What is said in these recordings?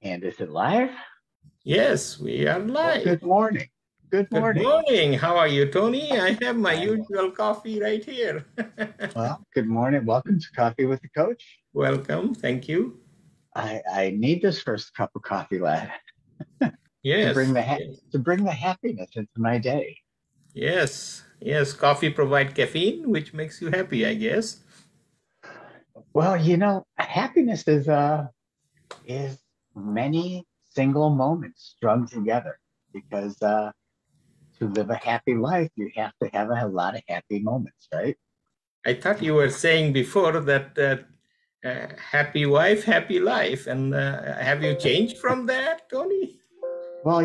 And is it live? Yes, we are Well, live. good morning. Good Good morning. morning. How are you, Tony? I have my usual coffee right here. Well, good morning. Welcome to Coffee with the Coach. Welcome. Thank you. I need this first cup of coffee, lad, to Yes. bring the Yes. to bring the happiness into my day. Yes. Yes. Coffee provide caffeine, which makes you happy, I guess. Well, happiness is many single moments strung together because to live a happy life, you have to have a lot of happy moments, right? I thought you were saying before that happy wife, happy life. And have you changed from that, Tony? Well,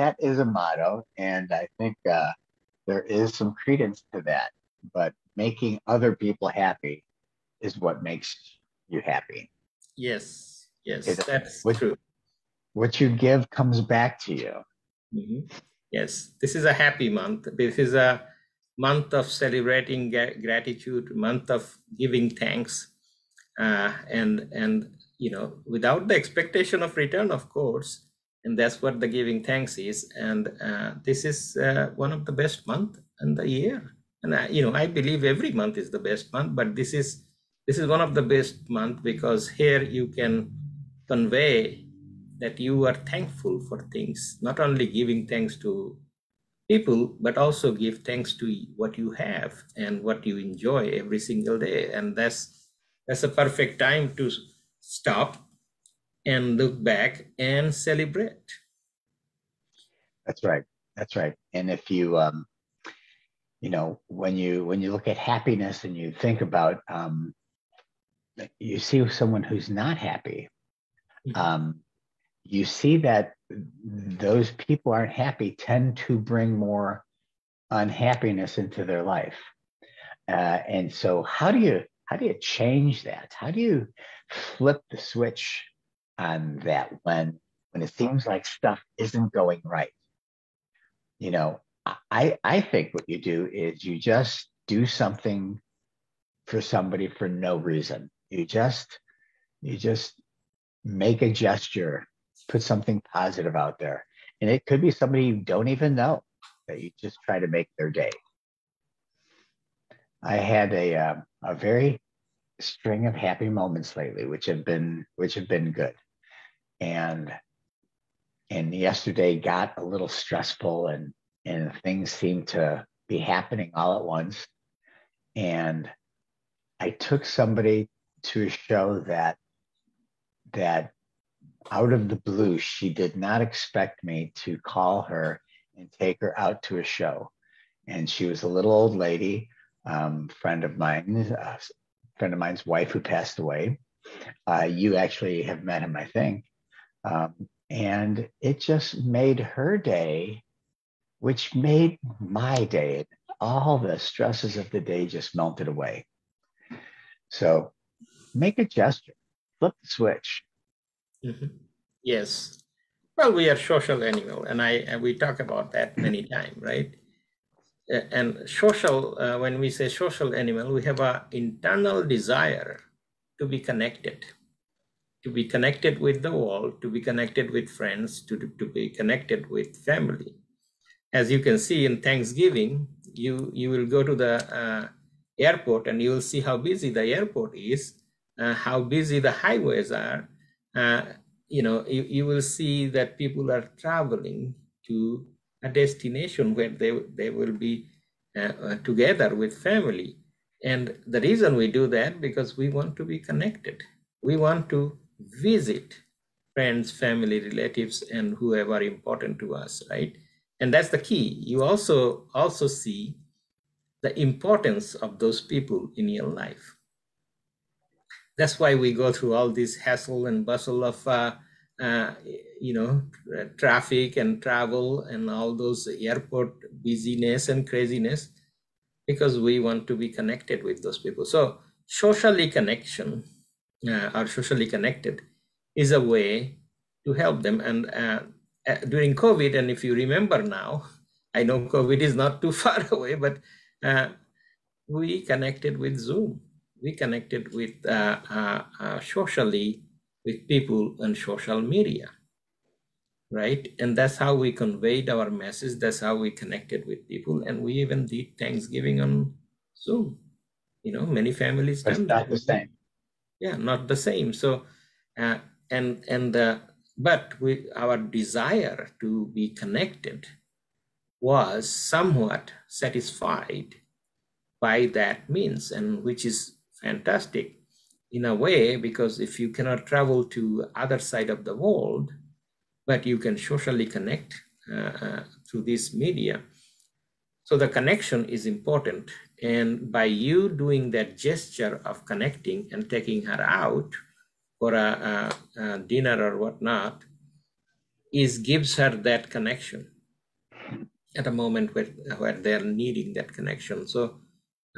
that is a motto, and I think there is some credence to that. But making other people happy is what makes you happy. Yes. Yes, It, that's what, true. what you give comes back to you. Mhm. Yes, this is a happy month. This is a month of celebrating gratitude, month of giving thanks, and without the expectation of return, of course. And that's what the giving thanks is. And this is one of the best month in the year. And I believe every month is the best month, but this is one of the best month because here you can convey that you are thankful for things, not only giving thanks to people, but also give thanks to what you have and what you enjoy every single day. And that's a perfect time to stop and look back and celebrate. That's right. That's right. And if you when you look at happiness and you think about you see someone who's not happy, um, you see that those people aren't happy tend to bring more unhappiness into their life. And so how do you change that? How do you flip the switch on that when it seems like stuff isn't going right? You know, I think what you do is you just do something for somebody for no reason. You just make a gesture, put something positive out there. And it could be somebody you don't even know that you just try to make their day. I had a very string of happy moments lately, which have been good. And yesterday got a little stressful and things seemed to be happening all at once. And I took somebody to a show that out of the blue, she did not expect me to call her and take her out to a show. And she was a little old lady, friend of mine, friend of mine's wife who passed away. You actually have met him, I think. And it just made her day, which made my day. All the stresses of the day just melted away. So make a gesture, flip the switch. Mm-hmm. Yes. Well, we are social animal, and we talk about that many times, right? And social, when we say social animal, we have an internal desire to be connected with the world, to be connected with friends, to be connected with family. As you can see in Thanksgiving, you will go to the airport and you will see how busy the airport is, how busy the highways are. You will see that people are traveling to a destination where they will be together with family. And the reason we do that because we want to be connected. We want to visit friends, family, relatives, and whoever are important to us, right? And that's the key. You also see the importance of those people in your life. That's why we go through all this hassle and bustle of traffic and travel and all those airport busyness and craziness, because we want to be connected with those people. So socially connection or socially connected is a way to help them. And during COVID, and if you remember now, I know COVID is not too far away, but we connected with Zoom. We connected with socially with people on social media. right? And that's how we conveyed our message. That's how we connected with people. And we even did Thanksgiving on Zoom. Many families But it's done that. not the same. Yeah, not the same. So, uh, and but our desire to be connected was somewhat satisfied by that means, and which is fantastic in a way, because if you cannot travel to other side of the world, but you can socially connect through this media. So the connection is important. And by you doing that gesture of connecting and taking her out for a dinner or whatnot, gives her that connection at a moment where they're needing that connection. So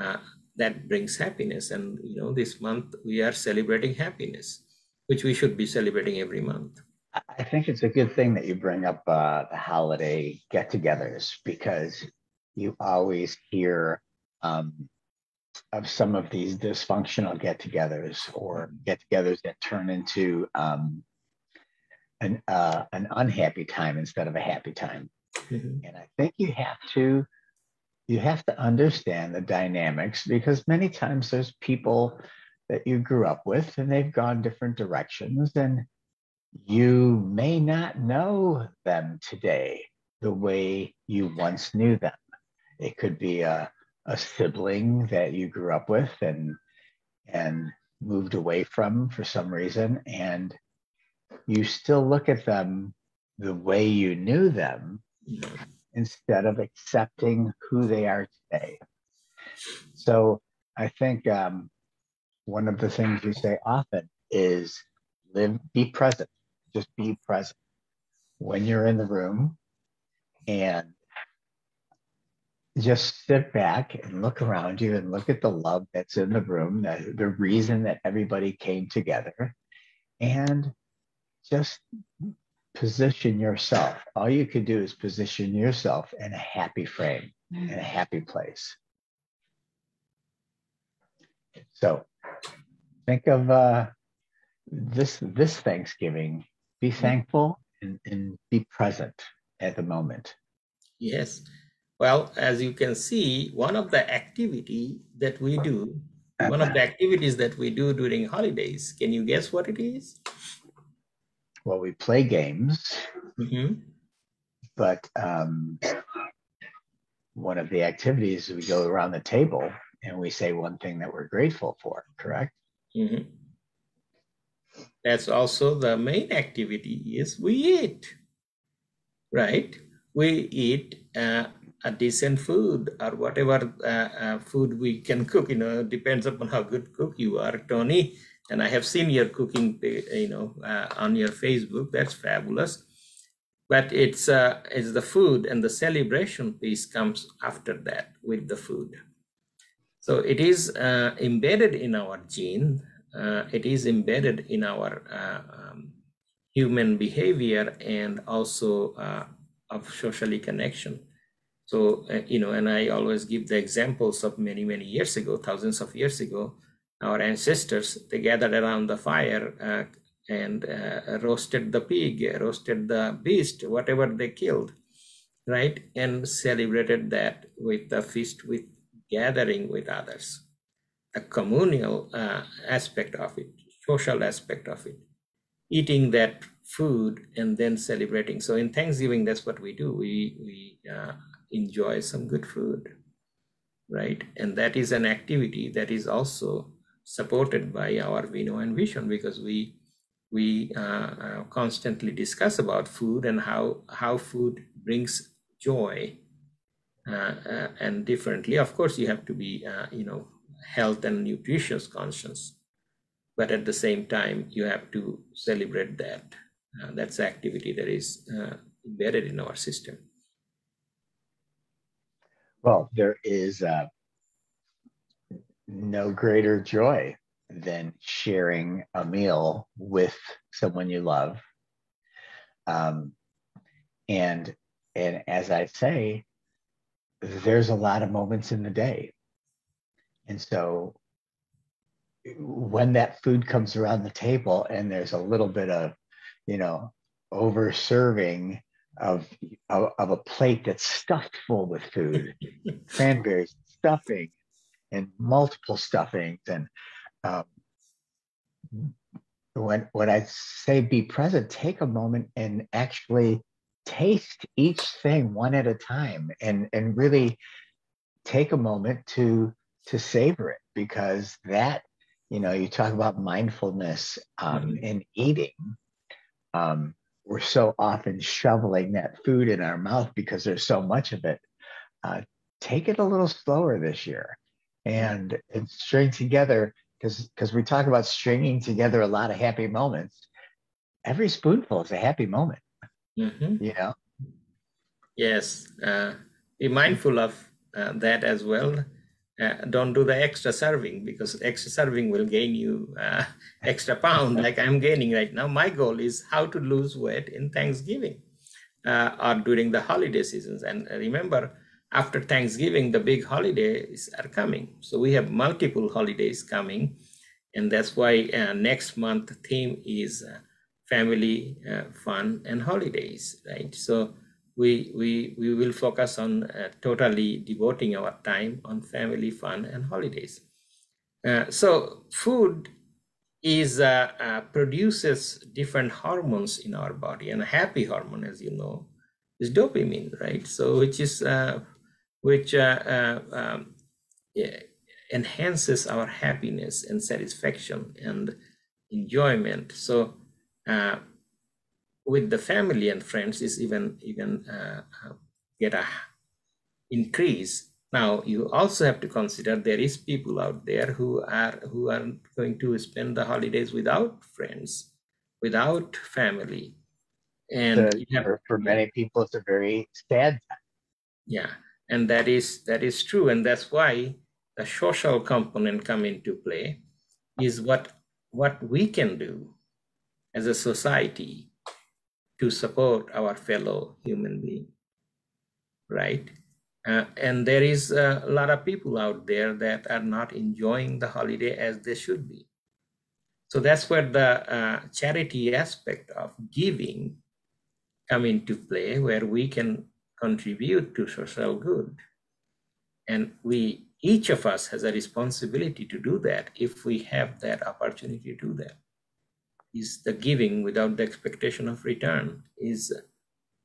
uh, that brings happiness. And this month we are celebrating happiness, which we should be celebrating every month. I think it's a good thing that you bring up the holiday get-togethers, because you always hear of some of these dysfunctional get-togethers, or get-togethers that turn into an unhappy time instead of a happy time. Mm-hmm. And I think you have to understand the dynamics, because many times there's people that you grew up with and they've gone different directions, and you may not know them today the way you once knew them. It could be a sibling that you grew up with and moved away from for some reason, and you still look at them the way you knew them instead of accepting who they are today. So I think one of the things we say often is be present, just be present when you're in the room, and just sit back and look around you and look at the love that's in the room, the reason that everybody came together, and just position yourself. All you could do is position yourself in a happy frame, in a happy place. So think of this Thanksgiving. Be thankful and be present at the moment. Yes. Well, as you can see, one of the activities that we do during holidays, can you guess what it is? Well, we play games, Mm-hmm. but one of the activities is we go around the table and we say one thing that we're grateful for, correct? Mm-hmm. That's also the main activity is we eat, right? We eat a decent food or whatever food we can cook, depends upon how good cook you are, Tony. And I have seen your cooking, on your Facebook. That's fabulous. But it's the food, and the celebration piece comes after that with the food. So it is embedded in our gene. It is embedded in our human behavior, and also of socially connection. So, and I always give the examples of many, many years ago, thousands of years ago, our ancestors, they gathered around the fire and roasted the pig, roasted the beast, whatever they killed, right? And celebrated that with the feast, with gathering with others, a communal aspect of it, social aspect of it, eating that food and then celebrating. So in Thanksgiving, that's what we do. We enjoy some good food, right? And that is an activity that is also supported by our Vino and Vision, because we constantly discuss about food and how food brings joy and differently. Of course, you have to be health and nutritious conscious, but at the same time you have to celebrate that. That's activity that is embedded in our system. Well, there is no greater joy than sharing a meal with someone you love. Um, and as I say, there's a lot of moments in the day. And so when that food comes around the table and there's a little bit of, you know, over serving of a plate that's stuffed full with food, cranberries, stuffing, and multiple stuffings. And um, when I say be present, take a moment and actually taste each thing one at a time, and really take a moment to savor it, because that, you talk about mindfulness in eating. um, we're so often shoveling that food in our mouth because there's so much of it. uh, Take it a little slower this year, and string together, because we talk about stringing together a lot of happy moments. Every spoonful is a happy moment, Mm-hmm. you know. Yes, be mindful of that as well. Don't do the extra serving, because extra serving will gain you extra pound like I'm gaining right now. My goal is how to lose weight in Thanksgiving or during the holiday seasons. And remember, after Thanksgiving, the big holidays are coming. So we have multiple holidays coming. And that's why next month theme is family, fun, and holidays, right? So we will focus on totally devoting our time on family, fun, and holidays. So food is produces different hormones in our body, and a happy hormone, as you know, is dopamine, right? So which yeah, enhances our happiness and satisfaction and enjoyment. So with the family and friends is even get a increase. Now you also have to consider there is people out there who are going to spend the holidays without friends, without family, and you have, For many people, it's a very sad time. yeah, and that is true, and that's why the social component come into play. Is what we can do as a society to support our fellow human being, right? And there is a lot of people out there that are not enjoying the holiday as they should be. So that's where the charity aspect of giving come into play, where we can contribute to social good. And each of us has a responsibility to do that if we have that opportunity to do that. Is the giving without the expectation of return. Is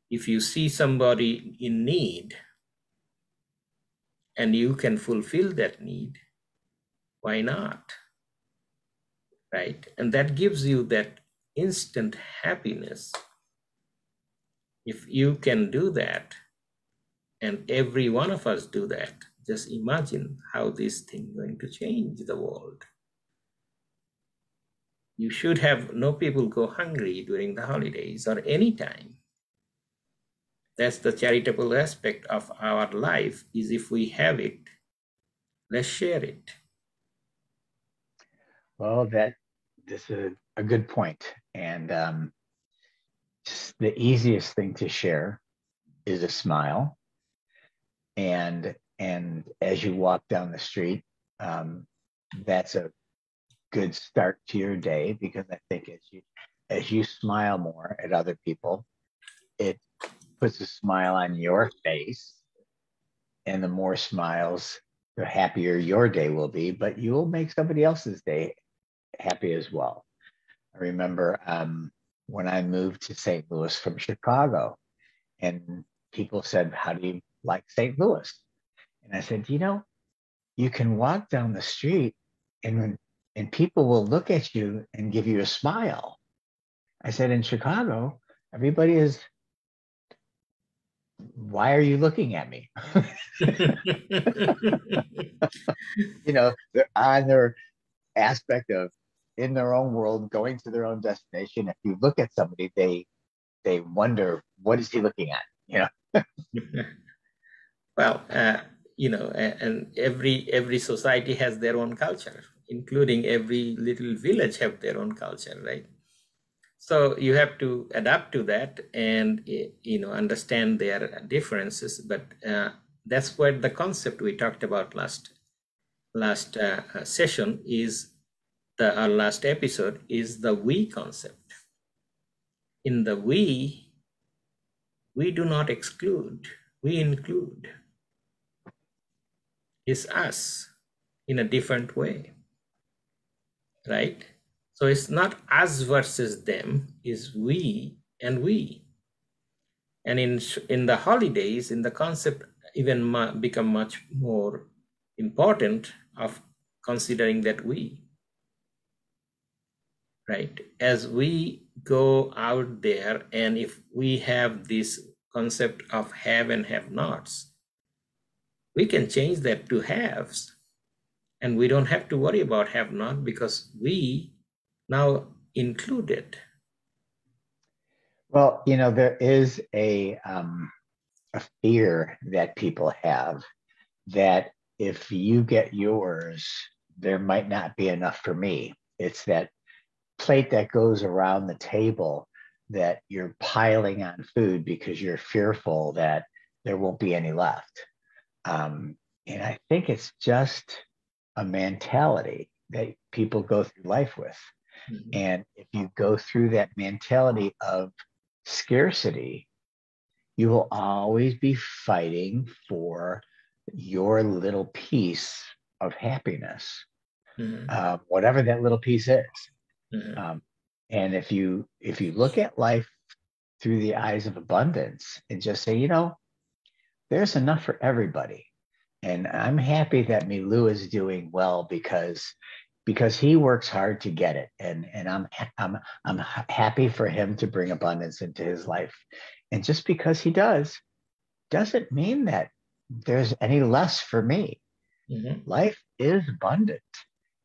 if you see somebody in need and you can fulfill that need, why not? Right? And that gives you that instant happiness. If you can do that, and every one of us do that, just imagine how this thing is going to change the world. You should have no people go hungry during the holidays or any time. That's the charitable aspect of our life, is if we have it, let's share it. Well, this is a good point. And the easiest thing to share is a smile. And as you walk down the street, that's a good start to your day, because I think as you smile more at other people, it puts a smile on your face, and the more smiles, the happier your day will be. But you will make somebody else's day happy as well. I remember when I moved to St. Louis from Chicago, and people said, "How do you like St. Louis?" And I said, you can walk down the street, and people will look at you and give you a smile. I said, in Chicago, everybody is, why are you looking at me? They're on their aspect of in their own world, going to their own destination. If you look at somebody, they wonder, what is he looking at? Well, and every society has their own culture, including every little village have their own culture, right? So you have to adapt to that and understand their differences. But that's what the concept we talked about last session is our last episode is the we concept. in the we do not exclude, we include. It's us in a different way, right? So it's not us versus them, it's we and we. And in the holidays, in the concept even become much more important of considering that we, right? As we go out there, and if we have this concept of have and have nots, we can change that to haves. And we don't have to worry about have not, because we now include it. Well, there is a fear that people have that if you get yours, there might not be enough for me. It's that plate that goes around the table that you're piling on food because you're fearful that there won't be any left. And I think it's just a mentality that people go through life with. Mm-hmm. And if you go through that mentality of scarcity, you will always be fighting for your little piece of happiness, mm-hmm. Whatever that little piece is. Mm-hmm. And if you look at life through the eyes of abundance and just say, there's enough for everybody. And I'm happy that Milu is doing well because he works hard to get it. And I'm happy for him to bring abundance into his life. And just because he doesn't mean that there's any less for me. Mm-hmm. Life is abundant.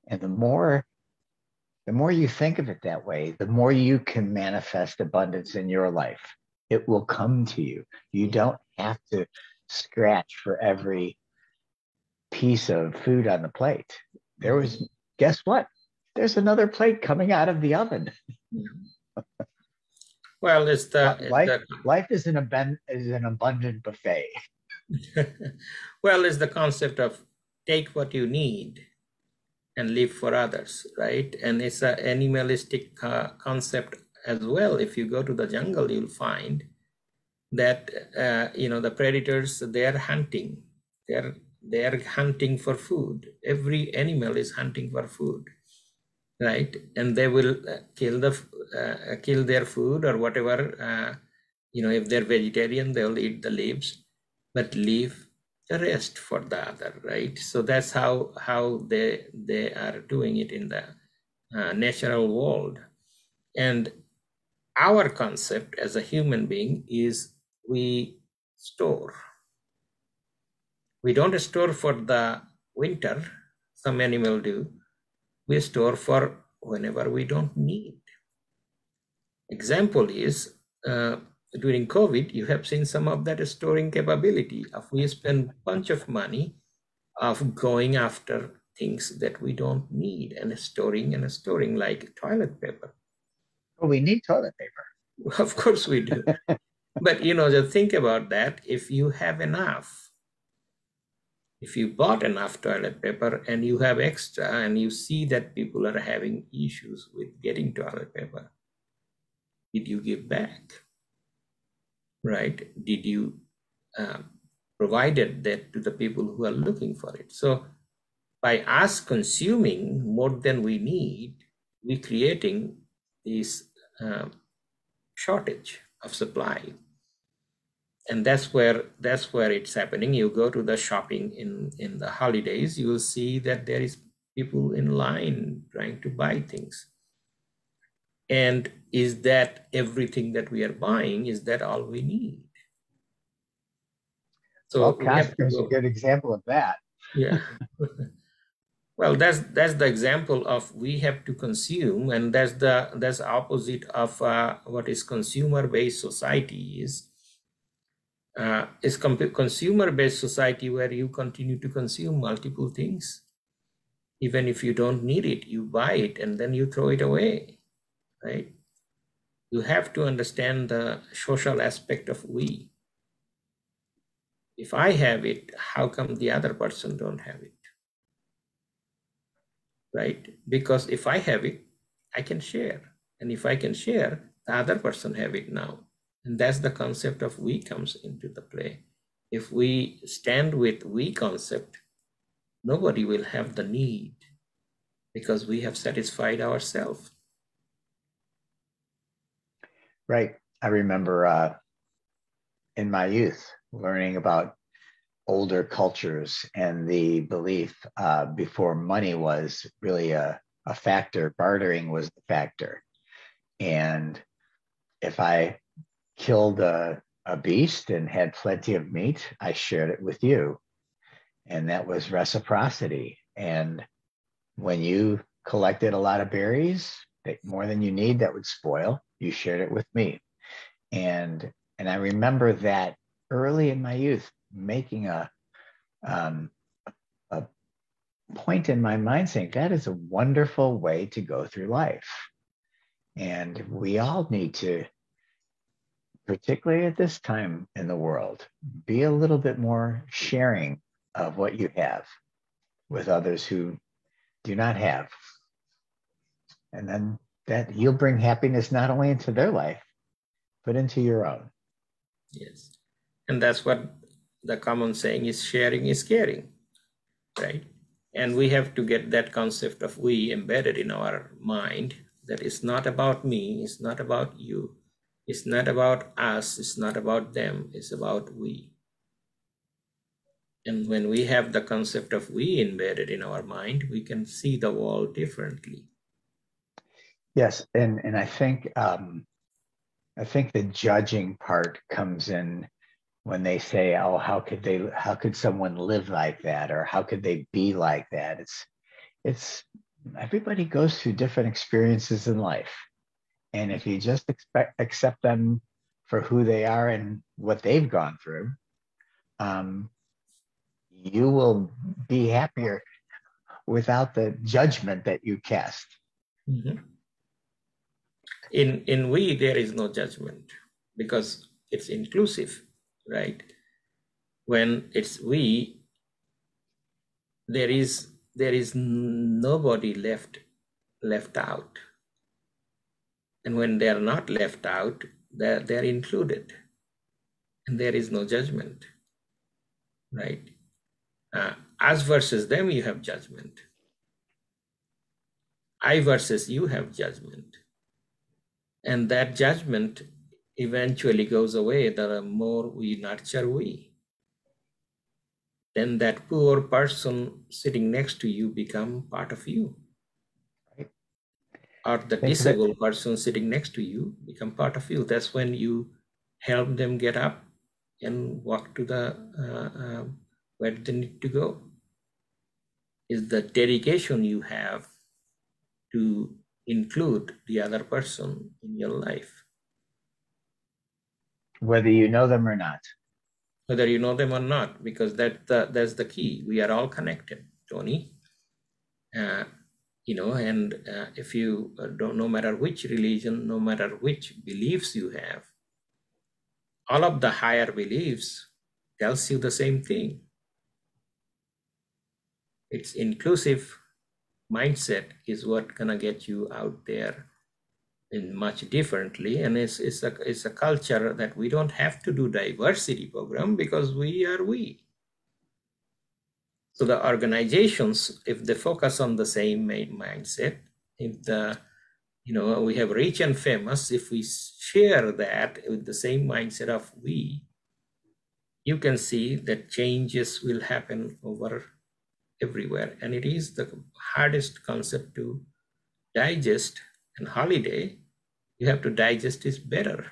And the more you think of it that way, the more you can manifest abundance in your life. It will come to you. You don't have to scratch for every piece of food on the plate. There was, guess what? There's another plate coming out of the oven. Well, life is an abundant buffet. Well, it's the concept of take what you need and live for others, right? And it's an animalistic concept as well. If you go to the jungle, you'll find that the predators, they are hunting. They are hunting for food. Every animal is hunting for food, right? And they will kill their food or whatever. If they're vegetarian, they'll eat the leaves, but leave the rest for the other, right? So that's how they are doing it in the natural world. And our concept as a human being is we store. We don't store for the winter, some animal do. We store for whenever we don't need. Example is, during COVID, you have seen some of that storing capability of we spend a bunch of money of going after things that we don't need and storing like toilet paper. Well, we need toilet paper. Of course we do. But, just think about that. If you have enough, if you bought enough toilet paper and you have extra and you see that people are having issues with getting toilet paper, did you give back? Right? Did you provided that to the people who are looking for it? So by us consuming more than we need, we're creating this shortage of supply. And that's where it's happening. You go to the shopping in the holidays, you will see that there is people in line trying to buy things. And is that everything that we are buying? Is that all we need? So Costco is a good example of that. Yeah. Well, that's the example of we have to consume, and that's the opposite of what is consumer-based society is. Is consumer-based society where you continue to consume multiple things. Even if you don't need it, you buy it and then you throw it away, right? You have to understand the social aspect of we. If I have it, how come the other person don't have it? Right? Because if I have it, I can share. And if I can share, The other person have it now. And that's the concept of we comes into the play. If we stand with we concept, nobody will have the need because we have satisfied ourselves. Right. I remember in my youth learning about older cultures and the belief before money was really a factor, bartering was the factor. And if I killed a beast and had plenty of meat, I shared it with you. And that was reciprocity. And when you collected a lot of berries, more than you need, that would spoil, you shared it with me. And I remember that early in my youth, making a point in my mind saying that is a wonderful way to go through life. And we all need to, particularly at this time in the world, be a little bit more sharing of what you have with others who do not have. And then that you'll bring happiness not only into their life, but into your own. Yes. And that's what the common saying is, sharing is caring, right? And we have to get that concept of we embedded in our mind, that it's not about me, it's not about you, it's not about us, it's not about them, it's about we. And when we have the concept of we embedded in our mind, we can see the world differently. Yes, and I think the judging part comes in when they say, "Oh, how could someone live like that, or how could they be like that?" It's everybody goes through different experiences in life, and if you just accept them for who they are and what they've gone through, you will be happier without the judgment that you cast. Mm-hmm. In we, there is no judgment because it's inclusive, right? When it's we, there is nobody left out. And when they are not left out, they're included. And there is no judgment, right? Us versus them, you have judgment. I versus you have judgment. And that judgment eventually goes away the more we nurture we. Then that poor person sitting next to you become part of you. Right? Or the disabled person sitting next to you become part of you. That's when you help them get up and walk to the where they need to go. Is the dedication you have to include the other person in your life. Whether you know them or not. Whether you know them or not, because that's the key. We are all connected, Tony. And if you don't, no matter which religion, no matter which beliefs you have, all of the higher beliefs tells you the same thing. It's inclusive mindset is what gonna get you out there in much differently. And it's a culture that we don't have to do diversity program because we are we. So the organizations, if they focus on the same mindset, if we have rich and famous, if we share that with the same mindset of we, you can see that changes will happen over everywhere. And it is the hardest concept to digest. And holiday, you have to digest is better,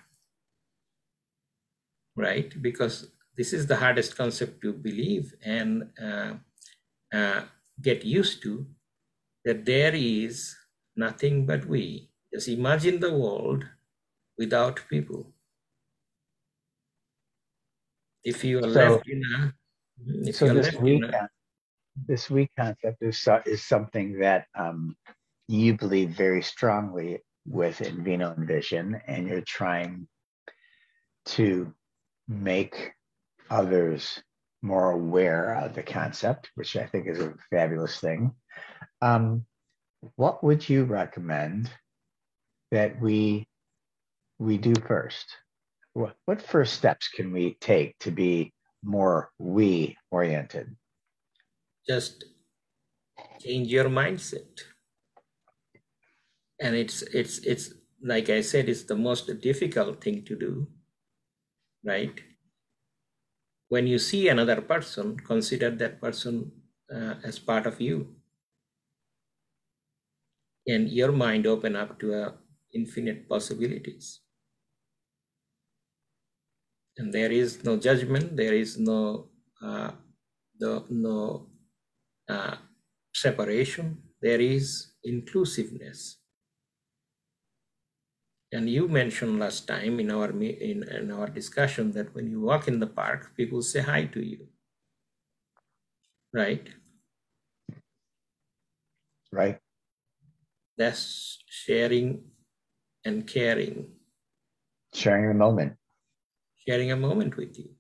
right? Because this is the hardest concept to believe and get used to, that there is nothing but we. Just imagine the world without people. If you are left in a, if so you're this left week, in a, this week concept is something that you believe very strongly with in Vino and Vision, and you're trying to make others more aware of the concept, which I think is a fabulous thing. What would you recommend that we we do first? What first steps can we take to be more we oriented? Just change your mindset. And it's like I said, it's the most difficult thing to do, right? When you see another person, consider that person as part of you, and your mind open up to infinite possibilities. And there is no judgment, there is no separation, there is inclusiveness. And you mentioned last time in our discussion that when you walk in the park, people say hi to you, right? Right. That's sharing and caring. Sharing the moment. Sharing a moment with you.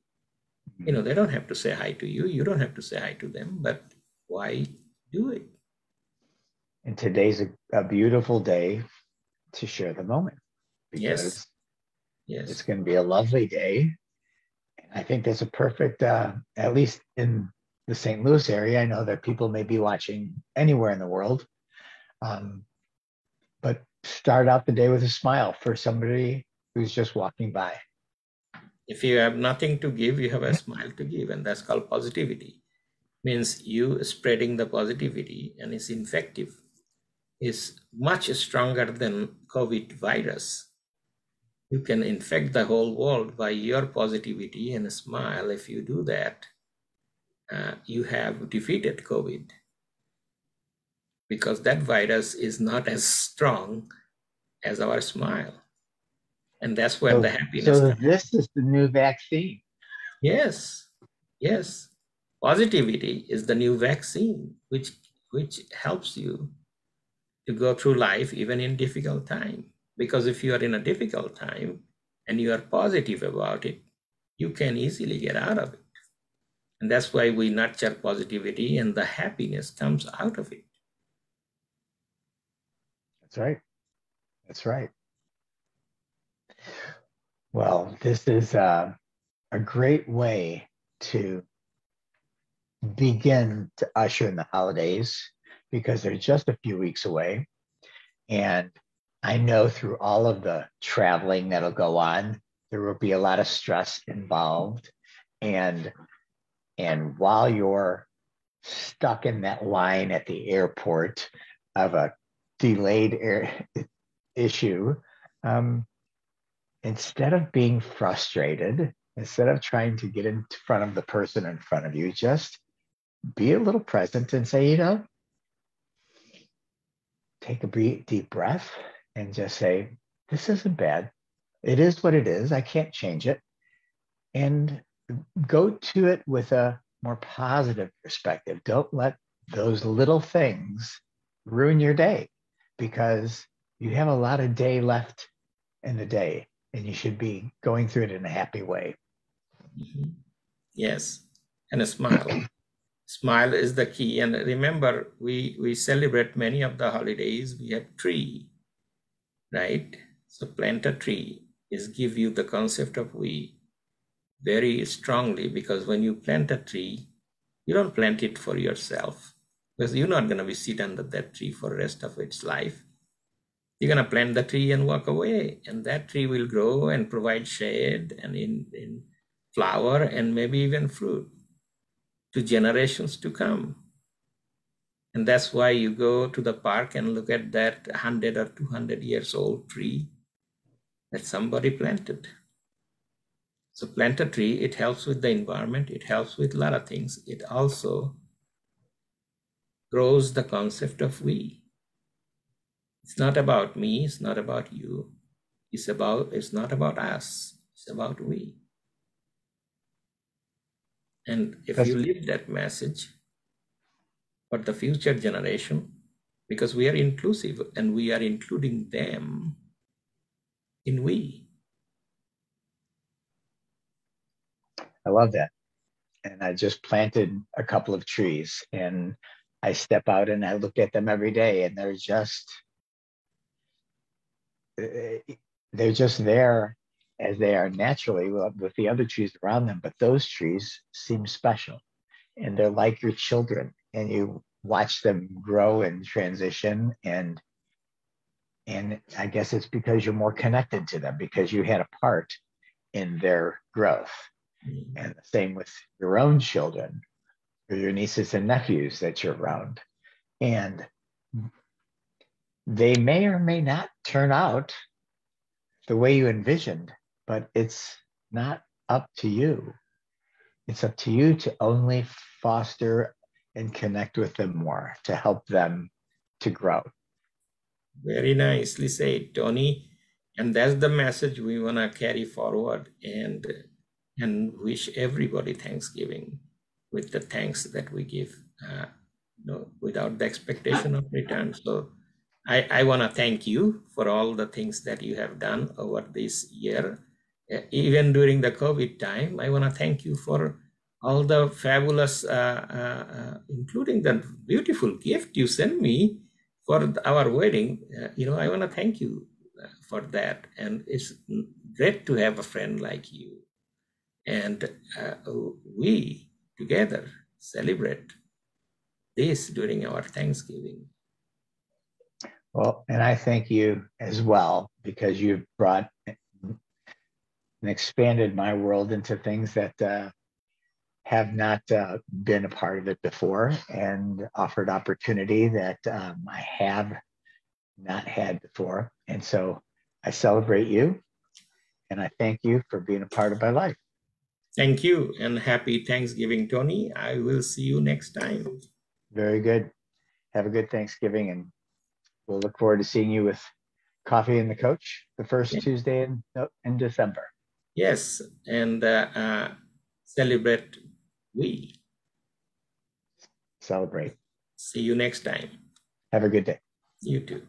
You know, they don't have to say hi to you. You don't have to say hi to them, but why do it? And today's a beautiful day to share the moment, because yes, it's going to be a lovely day. I think that's a perfect, at least in the St. Louis area. I know that people may be watching anywhere in the world, but start out the day with a smile for somebody who's just walking by. If you have nothing to give, you have a smile to give, and that's called positivity. Means you spreading the positivity, and it's infective. It's much stronger than COVID virus. You can infect the whole world by your positivity and a smile. If you do that, you have defeated COVID, because that virus is not as strong as our smile. And that's where the happiness comes. So this is the new vaccine. Yes. Positivity is the new vaccine, which helps you to go through life even in difficult time. Because if you are in a difficult time and you are positive about it, you can easily get out of it. And that's why we nurture positivity, and the happiness comes out of it. That's right. Well, this is a great way to begin to usher in the holidays, because they're just a few weeks away. And I know through all of the traveling that'll go on, there will be a lot of stress involved. And while you're stuck in that line at the airport of a delayed issue, instead of being frustrated, instead of trying to get in front of the person in front of you, just be a little present and say, take a deep breath and just say, this isn't bad. It is what it is. I can't change it. And go to it with a more positive perspective. Don't let those little things ruin your day, because you have a lot of day left in the day, and you should be going through it in a happy way. Mm-hmm. Yes. And a smile. Smile is the key. And remember, we celebrate many of the holidays. We have tree, right? So plant a tree is give you the concept of we very strongly, because when you plant a tree, you don't plant it for yourself, because you're not going to be sit under that tree for the rest of its life. You're going to plant the tree and walk away, and that tree will grow and provide shade and in flower and maybe even fruit to generations to come. And that's why you go to the park and look at that 100 or 200 years old tree that somebody planted. So plant a tree, it helps with the environment, it helps with a lot of things. It also grows the concept of we. It's not about me, it's not about you. It's not about us, it's about we. And if you live that message for the future generation, because we are inclusive and we are including them in we. I love that. And I just planted a couple of trees, and I step out and I look at them every day, and they're just, they're just there as they are naturally with the other trees around them. But those trees seem special, and they're like your children, and you watch them grow and transition. And I guess it's because you're more connected to them because you had a part in their growth. And the same with your own children or your nieces and nephews that you're around. And they may or may not turn out the way you envisioned, but it's not up to you. It's up to you to only foster and connect with them more to help them to grow. Very nicely said, Tony. And that's the message we want to carry forward and wish everybody Thanksgiving with the thanks that we give, without the expectation of return. So I want to thank you for all the things that you have done over this year. Even during the COVID time, I want to thank you for all the fabulous, including the beautiful gift you sent me for our wedding. I want to thank you for that. And it's great to have a friend like you. And we together celebrate this during our Thanksgiving. Well, and I thank you as well because you've brought and expanded my world into things that have not been a part of it before and offered opportunity that I have not had before. And so I celebrate you and I thank you for being a part of my life. Thank you and happy Thanksgiving, Tony. I will see you next time. Very good. Have a good Thanksgiving, and we'll look forward to seeing you with Coffee and the Coach the first Tuesday in December. Yes, and celebrate we. Celebrate. See you next time. Have a good day. You too.